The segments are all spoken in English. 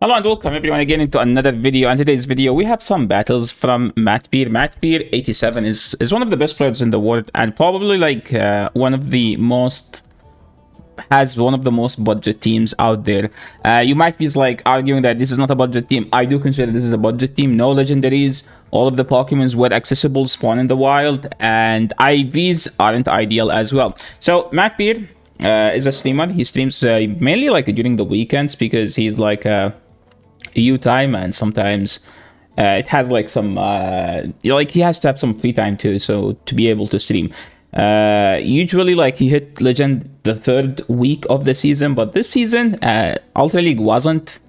Hello and welcome everyone again into another video. And today's video we have some battles from Matbeer. Matbeer 87 is one of the best players in the world, and probably like one of the most budget teams out there. You might be like arguing that this is not a budget team. I do consider this is a budget team. No legendaries, all of the Pokemons were accessible, spawn in the wild, and IVs aren't ideal as well. So Matbeer is a streamer. He streams mainly like during the weekends because he's like EU time, and sometimes it has like some like he has to have some free time too, so to be able to stream. Usually like he hit legend the 3rd week of the season, but this season Ultra League wasn't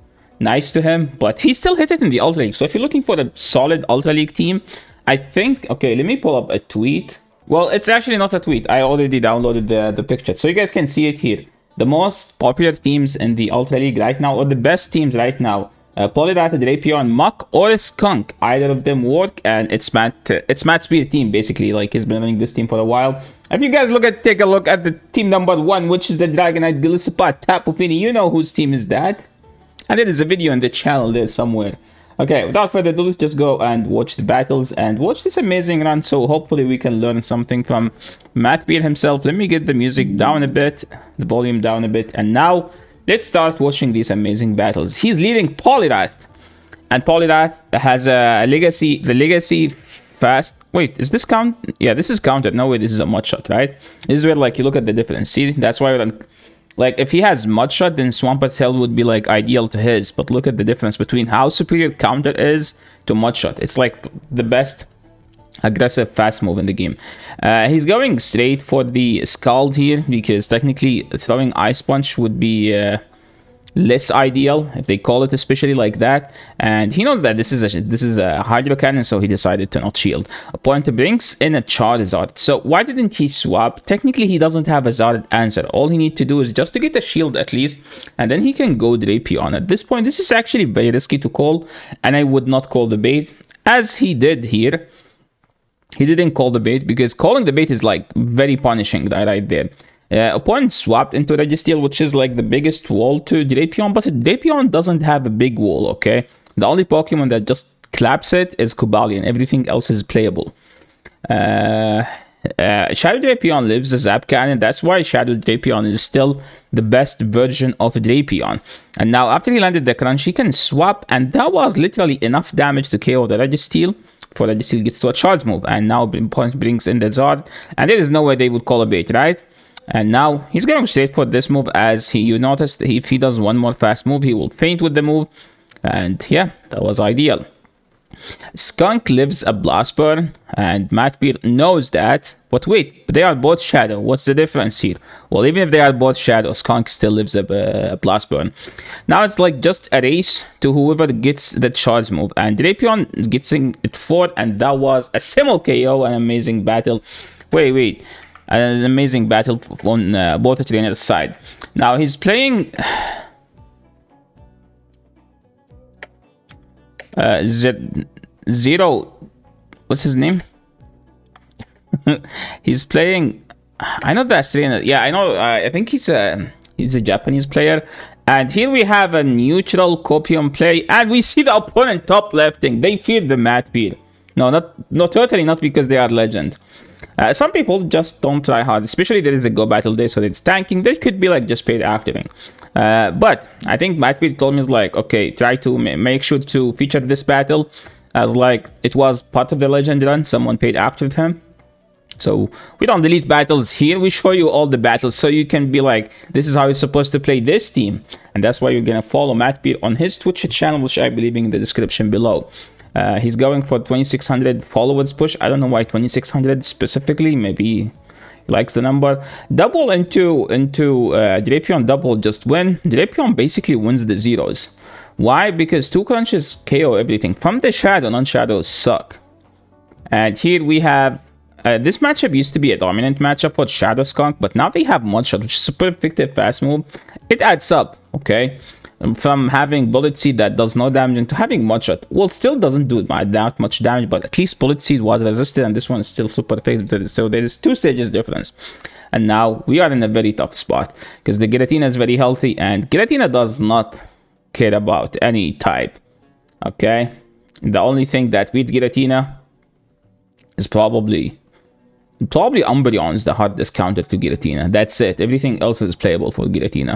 nice to him, but he still hit it in the Ultra League. So if you're looking for a solid Ultra League team, I think, okay, let me pull up a tweet. Well, it's actually not a tweet. I already downloaded the picture, so you guys can see it here. The most popular teams in the Ultra League right now, or the best teams right now, Polyrata, Drapion, Muk, or Skunk. Either of them work, and it's Matbeer team basically. Like, he's been running this team for a while. If you guys take a look at the team number 1, which is the Dragonite Golisopod Tapu Fini, you know whose team is that. And there is a video on the channel there somewhere. Okay, without further ado, let's just go and watch the battles and watch this amazing run. So hopefully we can learn something from Matbeer himself. Let me get the music down a bit, the volume down a bit, and now let's start watching these amazing battles. He's leading Poliwrath, and Poliwrath has a legacy. The legacy fast. Wait, is this count? Yeah, this is counted. No way, this is a mud shot, right? This is where like you look at the difference. See, that's why we're like, if he has mud shot, then Swampert Tail would be like ideal to his. But look at the difference between how superior counter is to mud shot. It's like the best aggressive fast move in the game. He's going straight for the Scald here because technically throwing Ice Punch would be less ideal if they call it especially like that, and he knows that this is a Hydro Cannon, so he decided to not shield. Opponent brings in a Charizard. So why didn't he swap? Technically he doesn't have a Zard answer. All he needs to do is just to get a shield at least, and then he can go Drapion. At this point this is actually very risky to call, and I would not call the bait as he did here. He didn't call the bait because calling the bait is like very punishing right there. Opponent swapped into Registeel, which is like the biggest wall to Drapion, but Drapion doesn't have a big wall, okay? The only Pokemon that just claps it is Cobalion. Everything else is playable. Shadow Drapion lives a Zap Cannon. That's why Shadow Drapion is still the best version of Drapion. And now after he landed the Crunch, he can swap, and that was literally enough damage to KO the Registeel. For Registeel gets to a charge move, and now opponent brings in the Zard, and there is no way they would call a bait, right? And now he's going straight for this move, as you noticed if he does one more fast move, he will faint with the move. And yeah, that was ideal. Skunk lives a Blast Burn, and Matbeer knows that. But wait, they are both Shadow. What's the difference here? Well, even if they are both Shadow, Skunk still lives a Blast Burn. Now it's like just a race to whoever gets the charge move. And Drapion gets it 4, and that was a simple KO, an amazing battle. Wait. An amazing battle on both trainers' side. Now he's playing Zero. What's his name? He's playing. I know that trainer. Yeah, I know. I think he's a Japanese player. And here we have a neutral Copium play, and we see the opponent top lefting. They fear the Matbeer. No, totally not because they are legend. Some people just don't try hard, especially there is a Go Battle Day, so it's tanking. They could be like just paid activating. But I think Matbeer told me is like, okay, try to make sure to feature this battle as like it was part of the legend run. Someone paid activate him. So we don't delete battles here. We show you all the battles so you can be like, this is how you're supposed to play this team. And that's why you're going to follow Matbeer on his Twitch channel, which I believe in the description below. He's going for 2600 followers push. I don't know why 2600 specifically. Maybe he likes the number. Double into Drapion double just win. Drapion basically wins the zeros. Why? Because 2 crunches KO everything. From the Shadow, non-Shadows suck. And here we have this matchup used to be a dominant matchup for Shadow Skunk, but now they have Mud Shot, which is super effective fast move. It adds up, okay? From having Bullet Seed that does no damage into having Mud Shot. Well, still doesn't do that much damage, but at least Bullet Seed was resisted, and this one is still super effective. So there is 2 stages difference. And now we are in a very tough spot because the Giratina is very healthy, and Giratina does not care about any type. Okay, the only thing that beats Giratina is probably Umbreon is the hardest counter to Giratina. That's it. Everything else is playable for Giratina.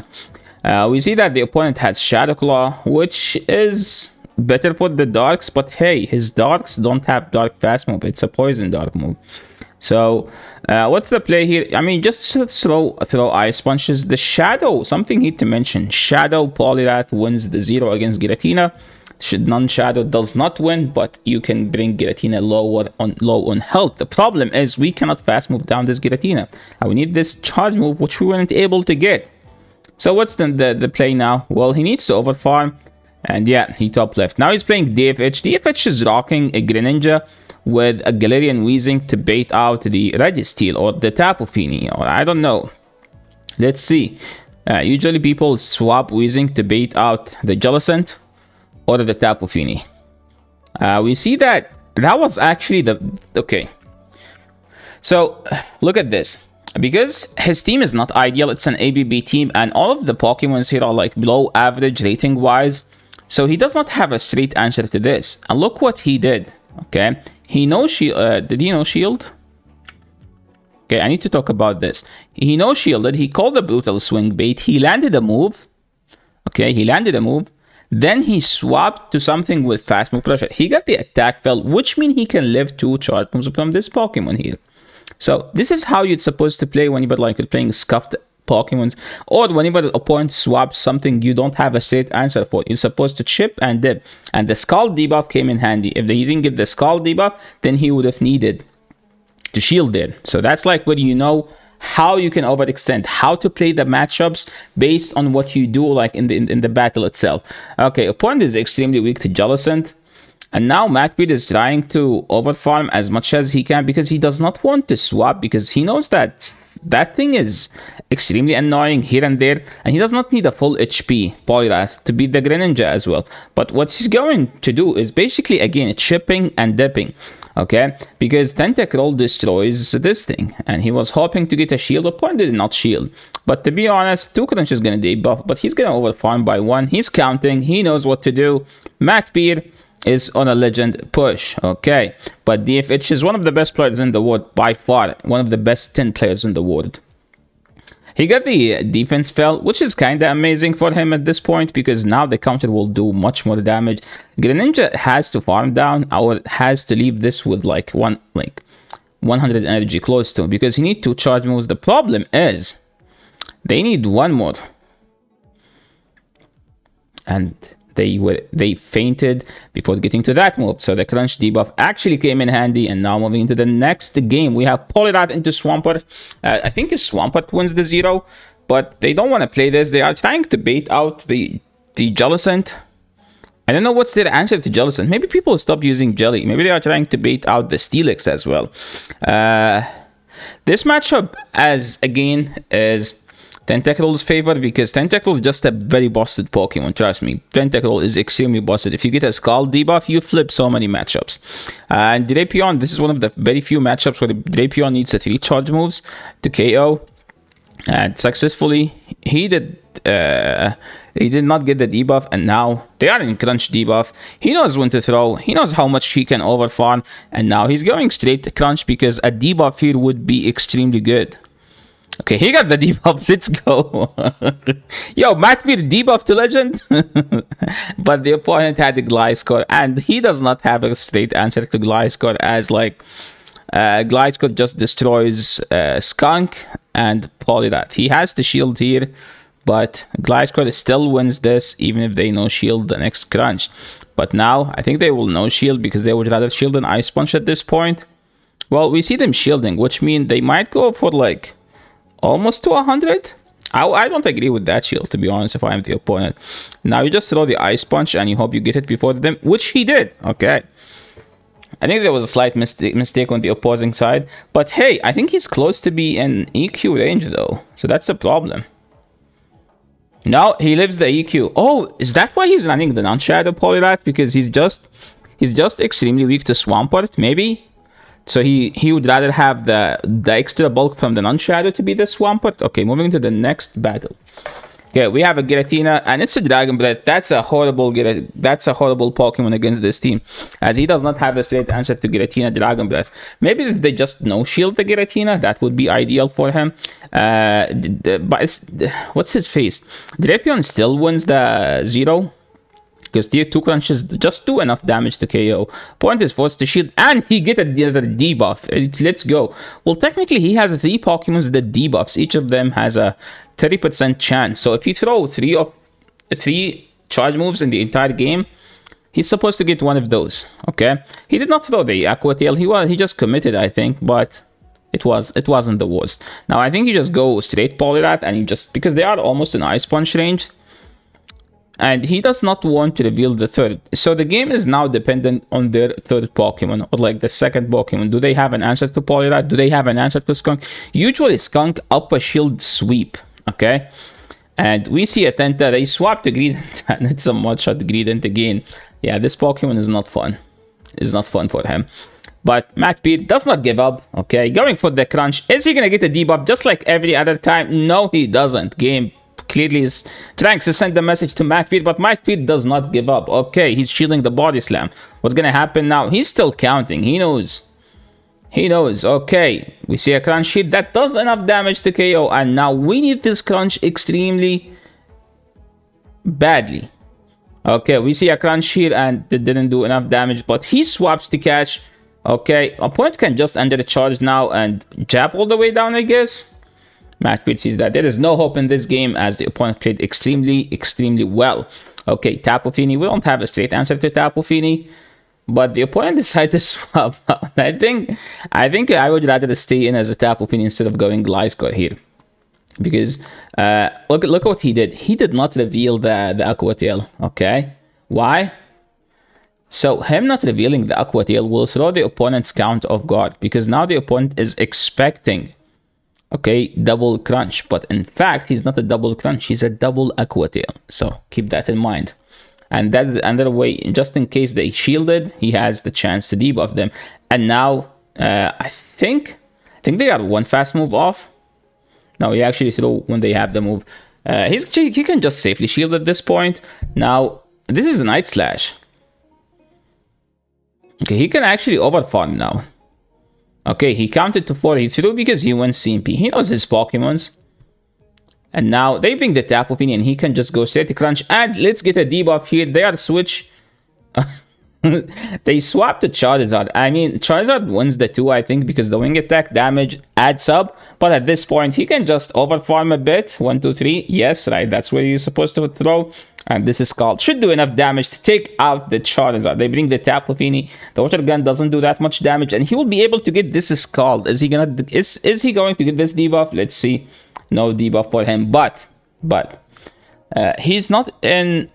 We see that the opponent has Shadow Claw, which is better for the Darks, but hey, his Darks don't have Dark Fast move. It's a Poison Dark move. So, what's the play here? I mean, just throw Ice Punches. The Shadow, something need to mention. Shadow Poliwrath wins the 0 against Giratina. Non-Shadow does not win, but you can bring Giratina low on health. The problem is we cannot fast move down this Giratina. And we need this charge move, which we weren't able to get. So what's the play now? Well, he needs to overfarm. And yeah, he top left. Now he's playing DFH. DFH is rocking a Greninja with a Galarian Weezing to bait out the Registeel or the Tapu Fini, or I don't know. Let's see. Usually people swap Weezing to bait out the Jellicent or the Tapu Fini. We see that was actually okay. So look at this. Because his team is not ideal, it's an ABB team, and all of the Pokemons here are like below average rating wise. So he does not have a straight answer to this. And look what he did. Okay, he no shield. Did he no shield? Okay, I need to talk about this. He no shielded. He called the Brutal Swing bait. He landed a move. Okay, he landed a move. Then he swapped to something with Fast Move Pressure. He got the Attack Fell, which means he can live 2 charge moves from this Pokemon here. So this is how you're supposed to play whenever like you're playing scuffed Pokemons, or whenever the opponent swaps something you don't have a straight answer for. You're supposed to chip and dip, and the Scald debuff came in handy. If they didn't get the Scald debuff, then he would have needed to shield there. So that's like where you know how you can overextend, how to play the matchups based on what you do like in the battle itself. Okay, opponent is extremely weak to Jellicent. And now Matbeard is trying to overfarm as much as he can because he does not want to swap, because he knows that that thing is extremely annoying here and there, and he does not need a full HP Poliwrath to beat the Greninja as well. But what he's going to do is basically, again, chipping and dipping, okay? Because Tentacruel destroys this thing, and he was hoping to get a shield. Opponent did not shield. But to be honest, 2 Crunch is going to debuff, but he's going to overfarm by 1. He's counting. He knows what to do. Matbeard is on a legend push, okay? But DFH is one of the best players in the world, by far. One of the best 10 players in the world. He got the defense fell, which is kind of amazing for him at this point, because now the counter will do much more damage. Greninja has to farm down, or has to leave this with like 100 energy close to, because he needs 2 charge moves. The problem is they need 1 more. And they fainted before getting to that move. So the Crunch debuff actually came in handy. And now moving into the next game, we have Poliwrath into Swampert. I think Swampert wins the 0, but they don't want to play this. They are trying to bait out the Jellicent. I don't know what's their answer to Jellicent. Maybe people stop using Jelly. Maybe they are trying to bait out the Steelix as well. This matchup, as again, is Tentacruel's favor, because Tentacruel is just a very busted Pokemon. Trust me, Tentacruel is extremely busted. If you get a Scald debuff, you flip so many matchups. And Drapion, this is one of the very few matchups where Drapion needs 3 charge moves to KO. And successfully, he did not get the debuff, and now they are in Crunch debuff. He knows when to throw. He knows how much he can overfarm, and now he's going straight to Crunch because a debuff here would be extremely good. Okay, he got the debuff. Let's go. Yo, Matbeard debuff to Legend. But the opponent had the Gliscor, and he does not have a straight answer to Gliscor, as like Gliscor just destroys Skunk and Poliwrath. He has the shield here, but Gliscor still wins this even if they no shield the next Crunch. But now I think they will no shield because they would rather shield an Ice Punch at this point. Well, we see them shielding, which means they might go for like almost to 100. I don't agree with that shield, to be honest, if I am the opponent. Now you just throw the Ice Punch and you hope you get it before them, which he did. Okay. I think there was a slight mistake on the opposing side. But hey, I think he's close to be in EQ range though. So that's the problem. Now he lives the EQ. Oh, is that why he's running the non-shadow Poliwrath? Because he's just extremely weak to Swampert, maybe? So he would rather have the extra bulk from the non-shadow to be the Swampert. Okay, moving to the next battle. Okay, we have a Giratina, and it's a Dragon Breath. That's a horrible Pokemon against this team, as he does not have a straight answer to Giratina Dragon Breath. Maybe if they just no-shield the Giratina, that would be ideal for him. But what's his face? Drapion still wins the 0. Because tier 2 crunches just do enough damage to KO. Point is forced to shield, and he get the other debuff. Let's go. Well, technically, he has 3 Pokemons that debuffs. Each of them has a 30% chance. So if you throw 3 charge moves in the entire game, he's supposed to get one of those. Okay. He did not throw the Aqua Tail. He just committed, I think, but it wasn't the worst. Now I think you just go straight Poliwrath, and you just, because they are almost in Ice Punch range. And he does not want to reveal the third. So the game is now dependent on their third Pokemon, or like the second Pokemon. Do they have an answer to Poliwrath? Do they have an answer to Skunk? Usually Skunk up a shield sweep, okay? And we see a Tenta, they swap to Greedent, and it's a Mudshot Greedent again. Yeah, this Pokemon is not fun. It's not fun for him. But Matt Pete does not give up, okay? Going for the crunch. Is he gonna get a debuff just like every other time? No, he doesn't. Game clearly is trying to send the message to Matt Pete, but Matt Pete does not give up. Okay, he's shielding the body slam. What's gonna happen now? He's still counting. He knows. He knows. Okay, we see a crunch hit that does enough damage to KO, and now we need this crunch extremely badly. Okay, we see a crunch here, and it didn't do enough damage, but he swaps to catch. Okay, opponent can just under the charge now and jab all the way down, I guess. Matt Pete sees that there is no hope in this game, as the opponent played extremely well. Okay, Tapu Fini. We don't have a straight answer to Tapu Fini, but the opponent decided to swap out. I think I would rather stay in as a Tapu Fini instead of going Gliscor here, because look what he did. He did not reveal the Aqua Tail. Okay, why? So him not revealing the Aqua Tail will throw the opponent's count off guard, because now the opponent is expecting, okay, double crunch, but in fact he's not a double crunch, he's a double Aqua Tail. So keep that in mind. And that's another way, just in case they shielded, he has the chance to debuff them. And now I think they are one fast move off. No, he actually throw when they have the move. He can just safely shield at this point. Now this is a Night Slash. Okay, he can actually overfarm now. Okay, he counted to 4. He threw because he went CMP. He knows his Pokemons. And now they bring the Tapu Fini, and he can just go straight to crunch. And let's get a debuff here. They are switch. They swapped to Charizard. I mean, Charizard wins the 2, I think, because the wing attack damage adds up. But at this point, he can just overfarm a bit. 1, 2, 3. Yes, right. That's where you're supposed to throw. And this is called. Should do enough damage to take out the Charizard. They bring the Tapu Fini. The Water Gun doesn't do that much damage, and he will be able to get this Scald. Is he going to get this debuff? Let's see. No debuff for him, but he's not in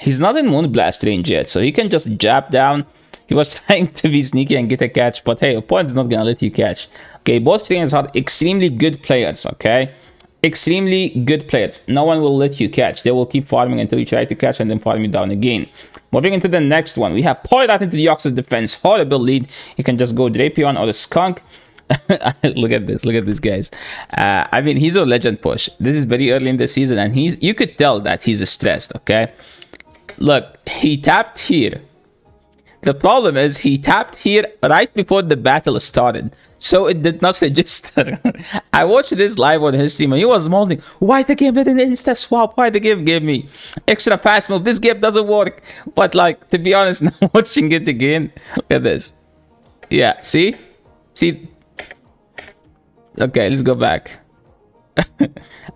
Moonblast range yet, so he can just jab down. He was trying to be sneaky and get a catch, but hey, opponent's not gonna let you catch. Okay, both trainers are extremely good players. Okay, extremely good players. No one will let you catch. They will keep farming until you try to catch, and then farm you down again. Moving into the next one, we have Poliwrath into the Deoxys defense. Horrible lead. You can just go Drapion or the Skunk. Look at this, guys. I mean, he's a legend push. This is very early in the season, and you could tell that he's stressed. Okay, look, he tapped here. The problem is he tapped here right before the battle started, so it did not register. I watched this live on his stream, and he was molding. Why the game didn't insta swap? Why the game gave me extra fast move? This game doesn't work. But like, to be honest, now watching it again, look at this. Yeah, see. Okay, let's go back.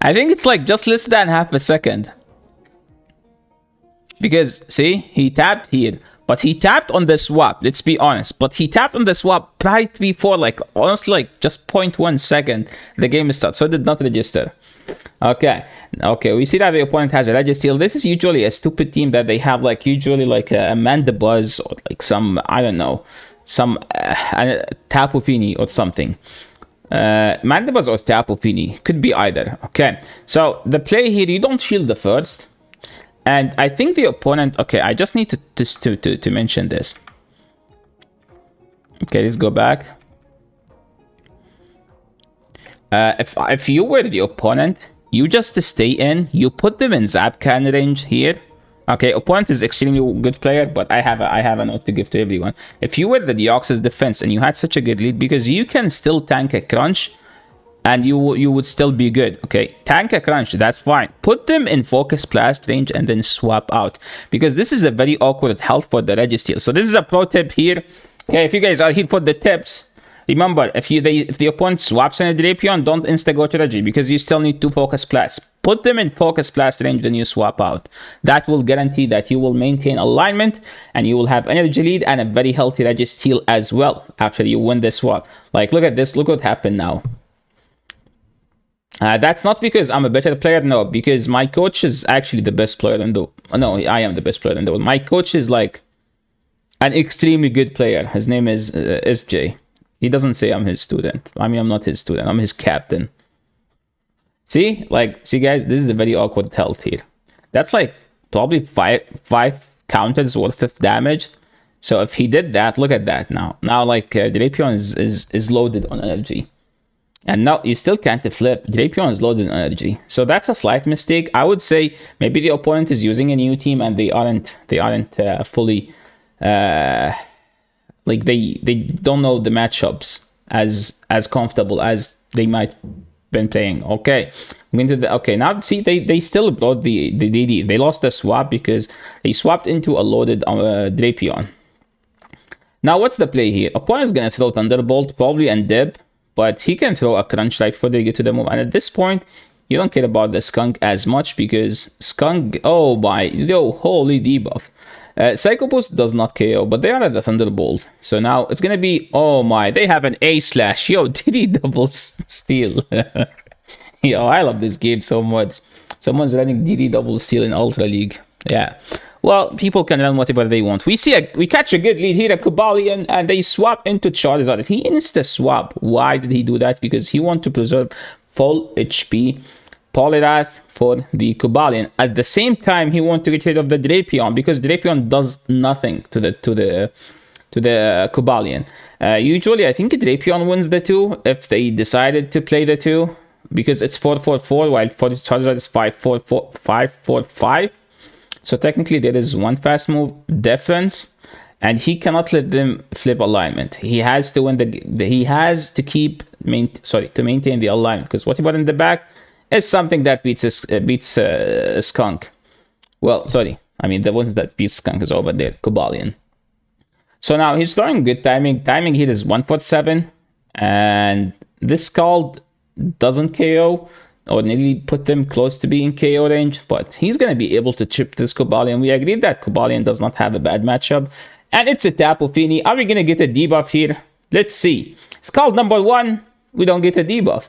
I think it's like just less than half a second. Because, see, he tapped here. But he tapped on the swap, let's be honest. But he tapped on the swap right before, like, honestly, like, just 0.1 second the game starts. So it did not register. Okay, we see that the opponent has a Registeel. This is usually a stupid team that they have, like, usually, like, a Mandibuzz or, like, some, I don't know, some Tapu Fini or something. Mandibuzz or Tapu Fini, could be either. Okay, so the play here, you don't shield the first, and I think the opponent. Okay, I just need to mention this. Okay, let's go back. If you were the opponent, you just stay in, you put them in zap can range here. Okay, opponent is extremely good player, but I have a note to give to everyone. If you were the Deoxys defense and you had such a good lead, because you can still tank a crunch and you would still be good. Okay, tank a crunch, that's fine. Put them in focus blast range and then swap out, because this is a very awkward health for the Registeel. So this is a pro tip here. Okay, if you guys are here for the tips, remember, if the opponent swaps in a Drapion, don't insta-go to Regi, because you still need 2 focus blasts. Put them in focus blast range when you swap out. That will guarantee that you will maintain alignment and you will have energy lead and a very healthy Registeel as well after you win this swap. Like, look at this. Look what happened now. That's not because I'm a better player, no, because my coach is actually the best player in the... No, I am the best player in the world. My coach is like an extremely good player. His name is SJ. He doesn't say I'm his student. I mean, I'm not his student. I'm his captain. See? Like, see, guys, this is a very awkward health here. That's like probably five counters worth of damage. So if he did that, look at that now. Now, like, Drapion is loaded on energy. And now you still can't flip. Drapion is loaded on energy. So that's a slight mistake. I would say maybe the opponent is using a new team and they aren't fully... like they don't know the matchups as comfortable as they might been playing. Okay, I'm into the okay now. See, they still brought the DD. They lost the swap because they swapped into a loaded Drapion. Now what's the play here? Opponent is gonna throw Thunderbolt probably and Dib, but he can throw a crunch right before they get to the move. And at this point, you don't care about the skunk as much because skunk. Oh my, yo, holy debuff. Psycho Boost does not KO, but they are at the Thunderbolt. So now it's gonna be, oh my, they have an A slash. Yo, DD double steal. Yo, I love this game so much. Someone's running DD double steal in Ultra League. Yeah. Well, people can run whatever they want. We catch a good lead here, a Cobalion, and they swap into Charizard. If he insta swap, why did he do that? Because he wants to preserve full HP Poliwrath for the Cobalion. At the same time, he wants to get rid of the Drapion because Drapion does nothing to the Cobalion. Usually, I think Drapion wins the 2 if they decided to play the 2 because it's 4-4-4 while for Charizard is 5-4-5. So technically, there is one fast move difference, and he cannot let them flip alignment. He has to win he has to to maintain the alignment because what he got in the back is something that beats Skunk. Well, sorry. I mean, the ones that beats Skunk is over there. Cobalion. So now he's throwing good timing. Timing here is 147. And this Scald doesn't KO. Or nearly put them close to being KO range. But he's going to be able to chip this Cobalion. We agreed that Cobalion does not have a bad matchup. And it's a Tapu Fini. Are we going to get a debuff here? Let's see. Scald number 1. We don't get a debuff.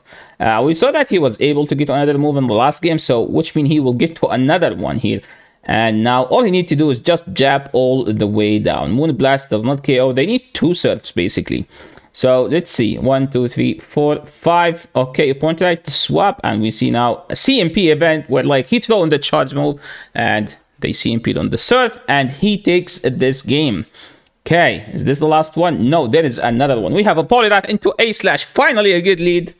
We saw that he was able to get another move in the last game, so which means he will get to another one here. And now all he needs to do is just jab all the way down. Moonblast does not KO. They need 2 surfs basically. So let's see. 1, 2, 3, 4, 5. Okay, point right to swap, and we see now a CMP event where like he throw in the charge move and they CMP'd on the surf, and he takes this game. Okay, is this the last one? No, there is another one. We have a Poliwrath into A slash. Finally, a good lead.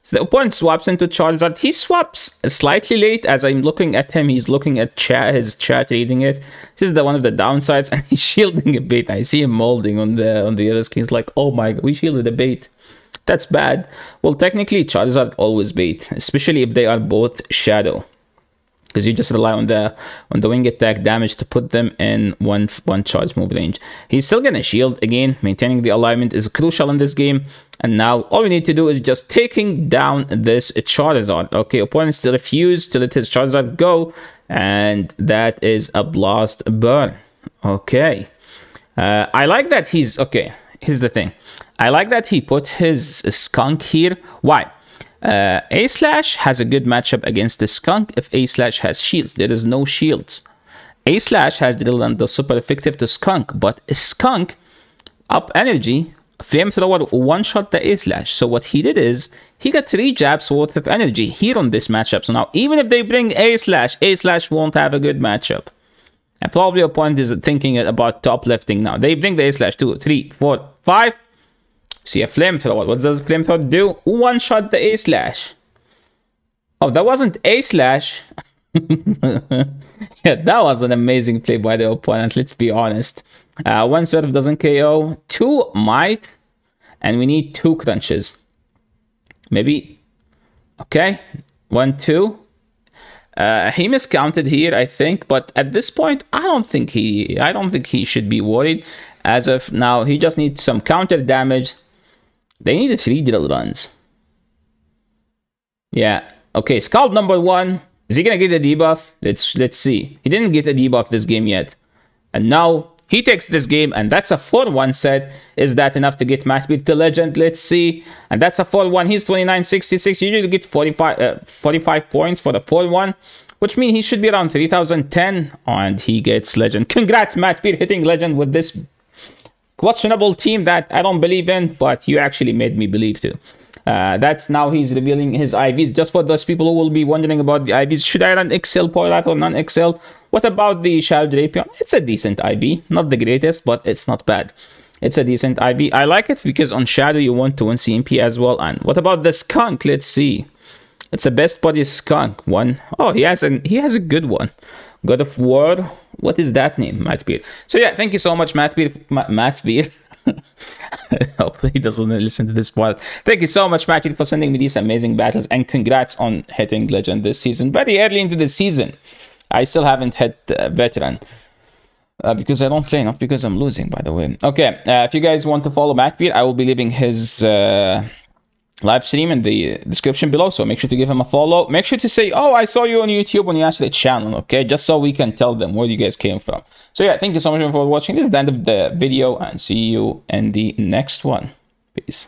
So the opponent swaps into Charizard. He swaps slightly late. As I'm looking at him, he's looking at his chat, reading it. This is one of the downsides, and he's shielding a bait. I see him molding on the other screen. It's like, oh my god, we shielded a bait. That's bad. Well, technically, Charizard always bait, especially if they are both Shadow. Because you just rely on the wing attack damage to put them in one charge move range. He's still gonna shield again. Maintaining the alignment is crucial in this game. And now all we need to do is just taking down this Charizard. Okay, opponent still refused to let his Charizard go, and that is a blast burn. Okay, I like that he's okay. Here's the thing. I like that he put his Skunk here. Why? A slash has a good matchup against the Skunk if A slash has shields. There is no shields. A slash has Drill and does super effective to Skunk, but Skunk up energy, Flamethrower one shot the A slash. So what he did is he got 3 jabs worth of energy here on this matchup. So now even if they bring A slash won't have a good matchup. And probably opponent is thinking about top lifting now. They bring the A slash 2, 3, 4, 5. See a Flamethrower. What does Flamethrower do? One shot the A slash. Oh, that wasn't a slash. Yeah, that was an amazing play by the opponent, let's be honest. One serve doesn't KO, two might, and we need two crunches. Maybe. Okay, 1-2. He miscounted here, I think, but at this point, I don't think he should be worried. As of now, he just needs some counter damage. They need 3 drill runs. Yeah. Okay, Scald number 1. Is he gonna get a debuff? Let's see. He didn't get a debuff this game yet, and now he takes this game, and that's a 4-1 set. Is that enough to get Mattbeard to legend? Let's see. And that's a 4-1. He's 2966. You usually get 45 points for the 4-1, which means he should be around 3010, and he gets legend. Congrats, Mattbeard, hitting legend with this questionable team that I don't believe in, but you actually made me believe to. That's now he's revealing his IVs. Just for those people who will be wondering about the IVs, should I run XL Poirat or non-XL? What about the Shadow Drapion? It's a decent IV, not the greatest, but it's not bad. It's a decent IV. I like it because on Shadow you want to win CMP as well. And what about the Skunk? Let's see. It's a best buddy Skunk one. Oh, he has a good one. God of War. What is that name? Mattbeard. So yeah, thank you so much, Mattbeard. Mattbeard. Hopefully he doesn't listen to this part. Thank you so much, Mattbeard, for sending me these amazing battles, and congrats on hitting legend this season. Very early into the season. I still haven't hit veteran because I don't play, not because I'm losing, by the way. Okay, if you guys want to follow Mattbeard, I will be leaving his live stream in the description below, so make sure to give him a follow. Make sure to say, oh, I saw you on YouTube when you asked the channel, okay? Just so we can tell them where you guys came from. So yeah, thank you so much for watching. This is the end of the video, and see you in the next one. Peace.